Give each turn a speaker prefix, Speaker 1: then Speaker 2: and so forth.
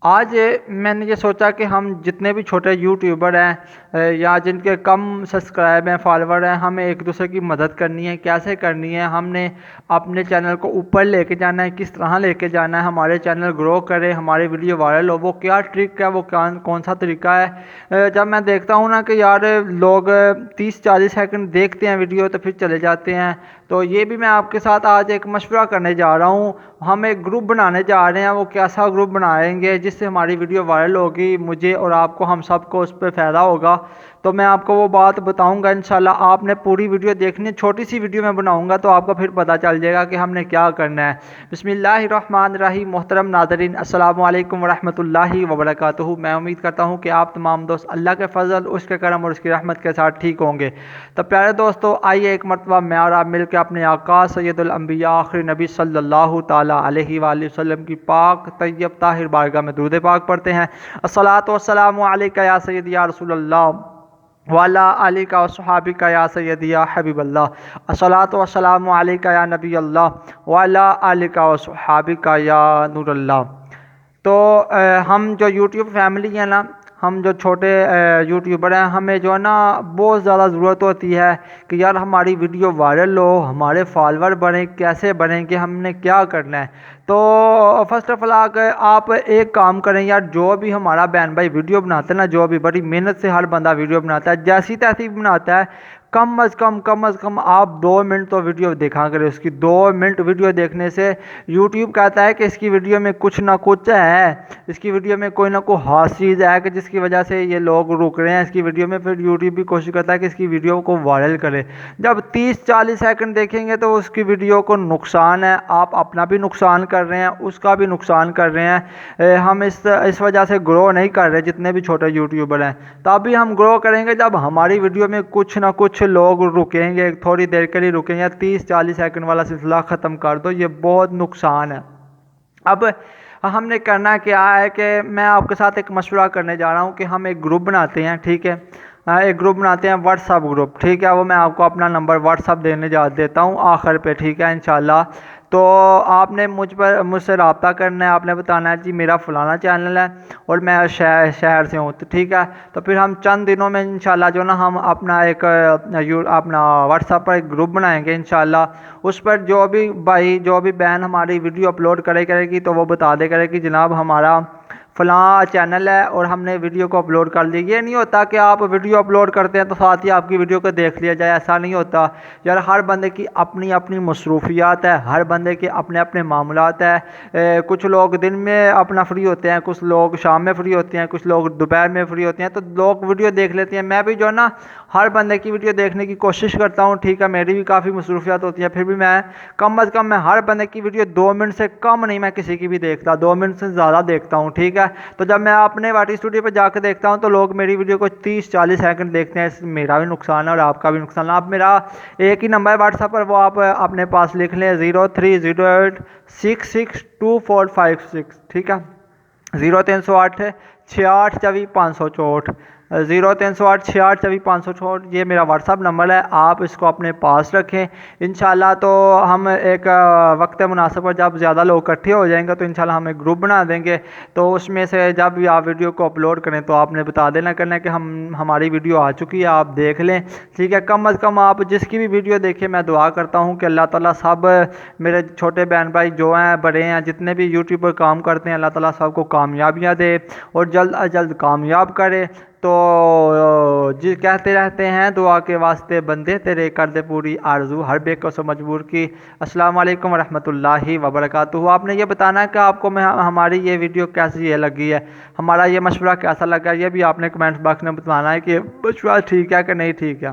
Speaker 1: آج میں نے یہ سوچا کہ ہم جتنے بھی چھوٹے یوٹیوبر ہیں یا جن کے کم سبسکرائب ہیں فالوور ہیں، ہمیں ایک دوسرے کی مدد کرنی ہے۔ کیسے کرنی ہے؟ ہم نے اپنے چینل کو اوپر لے کے جانا ہے، کس طرح لے کے جانا ہے ہمارے چینل گرو کرے، ہماری ویڈیو وائرل ہو، وہ کیا ٹرک ہے، وہ کون سا طریقہ ہے۔ جب میں دیکھتا ہوں نا کہ یار لوگ 30-40 سیکنڈ دیکھتے ہیں ویڈیو تو پھر چلے جاتے ہیں، تو یہ بھی میں آپ کے ساتھ آج ایک مشورہ کرنے جا رہا ہوں۔ ہم ایک گروپ بنانے جا رہے ہیں، وہ کیسا گروپ بنائیں گے جس سے ہماری ویڈیو وائرل ہوگی، مجھے اور آپ کو، ہم سب کو اس پہ فائدہ ہوگا۔ تو میں آپ کو وہ بات بتاؤں گا انشاءاللہ۔ آپ نے پوری ویڈیو دیکھنی ہے، چھوٹی سی ویڈیو میں بناؤں گا تو آپ کو پھر پتہ چل جائے گا کہ ہم نے کیا کرنا ہے۔ بسم اللہ الرحمن الرحیم۔ محترم ناظرین، السلام علیکم ورحمۃ اللہ وبرکاتہ۔ میں امید کرتا ہوں کہ آپ تمام دوست اللہ کے فضل، اس کے کرم اور اس کی رحمت کے ساتھ ٹھیک ہوں گے۔ تو پیارے دوستو، آئیے ایک مرتبہ میں اور آپ مل کے اپنے آقا سید الانبیاء آخری نبی صلی اللہ تعالی علیہ وآلہ وسلم کی پاک طیب طاہر بارگاہ میں درود پاک پڑھتے ہیں۔ الصلاۃ والسلام علیک یا سیدی یا رسول اللہ وعلی آلک وصحابک یا سیدی یا حبیب اللہ۔ الصلاۃ والسلام علیک یا نبی اللہ وعلی آلک وصحابک یا نور اللہ۔ تو ہم جو یوٹیوب فیملی ہیں نا، ہم جو چھوٹے یوٹیوبر ہیں، ہمیں جو ہے نا بہت زیادہ ضرورت ہوتی ہے کہ یار ہماری ویڈیو وائرل ہو، ہمارے فالوور بڑھیں۔ کیسے بڑھیں گے؟ ہم نے کیا کرنا ہے؟ تو فرسٹ آف آل آپ ایک کام کریں یار، جو بھی ہمارا بہن بھائی ویڈیو بناتے ہیں نا، جو بھی بڑی محنت سے ہر بندہ ویڈیو بناتا ہے، جیسی تیسی بناتا ہے، کم از کم آپ 2 منٹ تو ویڈیو دیکھا کریں اس کی۔ 2 منٹ ویڈیو دیکھنے سے یوٹیوب کہتا ہے کہ اس کی ویڈیو میں کچھ نہ کچھ ہے، اس کی ویڈیو میں کوئی نہ کوئی خاص چیز ہے کہ جس کی وجہ سے یہ لوگ رک رہے ہیں اس کی ویڈیو میں۔ پھر یوٹیوب بھی کوشش کرتا ہے کہ اس کی ویڈیو کو وائرل کرے۔ جب 30-40 سیکنڈ دیکھیں گے تو اس کی ویڈیو کو نقصان ہے، آپ اپنا بھی نقصان کر رہے ہیں، اس کا بھی نقصان کر رہے ہیں۔ ہم اس وجہ سے گرو نہیں کر رہے جتنے بھی چھوٹے یوٹیوبر ہیں۔ تبھی ہم گرو کریں گے جب ہماری ویڈیو میں کچھ نہ کچھ لوگ رکیں گے، تھوڑی دیر کے لیے رکیں گے۔ 30-40 سیکنڈ والا سلسلہ ختم کر دو، یہ بہت نقصان ہے۔ اب ہم نے کرنا کیا ہے کہ میں آپ کے ساتھ ایک مشورہ کرنے جا رہا ہوں کہ ہم ایک گروپ بناتے ہیں، ٹھیک ہے؟ ایک گروپ بناتے ہیں، واٹس ایپ گروپ، ٹھیک ہے؟ وہ میں آپ کو اپنا نمبر واٹس ایپ دیتا ہوں آخر پہ، ٹھیک ہے انشاءاللہ۔ تو آپ نے مجھ سے رابطہ کرنا ہے، آپ نے بتانا ہے جی میرا فلانا چینل ہے اور میں شہر سے ہوں، تو ٹھیک ہے؟ تو پھر ہم چند دنوں میں انشاءاللہ جو نا ہم اپنا اپنا واٹس ایپ پر ایک گروپ بنائیں گے انشاءاللہ۔ اس پر جو بھی بھائی، جو بھی بہن ہماری ویڈیو اپلوڈ کرے گی تو وہ بتا دے کرے کہ جناب ہمارا فلاں چینل ہے اور ہم نے ویڈیو کو اپلوڈ کر لیا۔ یہ نہیں ہوتا کہ آپ ویڈیو اپلوڈ کرتے ہیں تو ساتھ ہی آپ کی ویڈیو کو دیکھ لیا جائے، ایسا نہیں ہوتا یار۔ ہر بندے کی اپنی اپنی مصروفیات ہے، ہر بندے کے اپنے اپنے معاملات ہیں۔ کچھ لوگ دن میں اپنا فری ہوتے ہیں، کچھ لوگ شام میں فری ہوتے ہیں، کچھ لوگ دوپہر میں فری ہوتے ہیں، تو لوگ ویڈیو دیکھ لیتے ہیں۔ میں بھی جو ہے نا ہر بندے کی ویڈیو دیکھنے کی کوشش کرتا ہوں، ٹھیک ہے؟ میری بھی کافی مصروفیات ہوتی ہیں، پھر بھی میں کم از کم میں ہر بندے کی ویڈیو 2 منٹ سے کم نہیں میں کسی کی بھی دیکھتا، 2 منٹ سے زیادہ دیکھتا ہوں، ٹھیک ہے؟ تو جب میں اپنے واٹی اسٹوڈیو پہ جا کے دیکھتا ہوں تو لوگ میری ویڈیو کو 30-40 سیکنڈ دیکھتے ہیں، اس میں میرا بھی نقصان ہے اور آپ کا بھی نقصان ہے۔ آپ میرا ایک ہی نمبر ہے واٹس ایپ پر، وہ آپ اپنے پاس لکھ لیں، 0308662456، ٹھیک ہے؟ 0308 662464، 0308 662464، یہ میرا واٹس ایپ نمبر ہے۔ آپ اس کو اپنے پاس رکھیں انشاءاللہ۔ تو ہم ایک وقت مناسب پر جب زیادہ لوگ اکٹھے ہو جائیں گے تو انشاءاللہ ہم ایک گروپ بنا دیں گے۔ تو اس میں سے جب بھی آپ ویڈیو کو اپلوڈ کریں تو آپ نے بتا دینا کرنا ہے کہ ہماری ویڈیو آ چکی ہے، آپ دیکھ لیں، ٹھیک ہے؟ کم از کم آپ جس کی بھی ویڈیو دیکھیں، میں دعا کرتا ہوں کہ اللہ تعالیٰ سب میرے چھوٹے بہن بھائی جو ہیں، بڑے ہیں، جتنے بھی یوٹیوب پر کام کرتے ہیں، اللہ تعالیٰ سب کو کامیابیاں دے اور جلد از جلد کامیاب کرے۔ تو جی کہتے رہتے ہیں دعا کے واسطے بندے تیرے، کر دے پوری آرزو ہر بے کس و مجبور کی۔ السلام علیکم ورحمۃ اللہ وبرکاتہ۔ آپ نے یہ بتانا ہے کہ آپ کو ہماری یہ ویڈیو کیسی لگی ہے، ہمارا یہ مشورہ کیسا لگا، یہ بھی آپ نے کمنٹ باکس میں بتانا ہے کہ مشورہ ٹھیک ہے کہ نہیں ٹھیک ہے۔